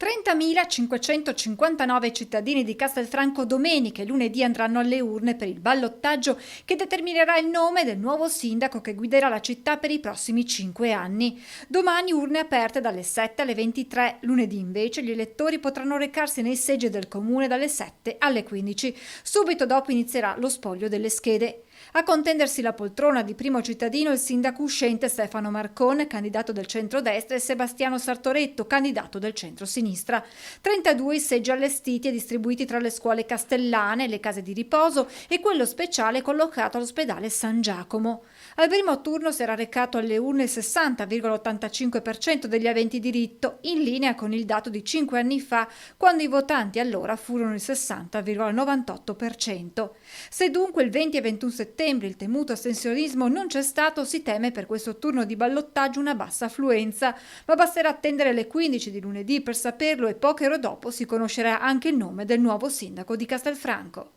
30.559 cittadini di Castelfranco domenica e lunedì andranno alle urne per il ballottaggio che determinerà il nome del nuovo sindaco che guiderà la città per i prossimi 5 anni. Domani urne aperte dalle 7 alle 23, lunedì invece gli elettori potranno recarsi nei seggi del comune dalle 7 alle 15. Subito dopo inizierà lo spoglio delle schede. A contendersi la poltrona di primo cittadino il sindaco uscente Stefano Marcon, candidato del centrodestra, e Sebastiano Sartoretto, candidato del centrosinistra. 32 i seggi allestiti e distribuiti tra le scuole castellane, le case di riposo e quello speciale collocato all'ospedale San Giacomo. Al primo turno si era recato alle urne il 60,85% degli aventi diritto, in linea con il dato di 5 anni fa, quando i votanti allora furono il 60,98%. Se dunque il 20 e 21 settembre il temuto astensionismo non c'è stato, si teme per questo turno di ballottaggio una bassa affluenza, ma basterà attendere le 15 di lunedì per saperlo e poche ore dopo si conoscerà anche il nome del nuovo sindaco di Castelfranco.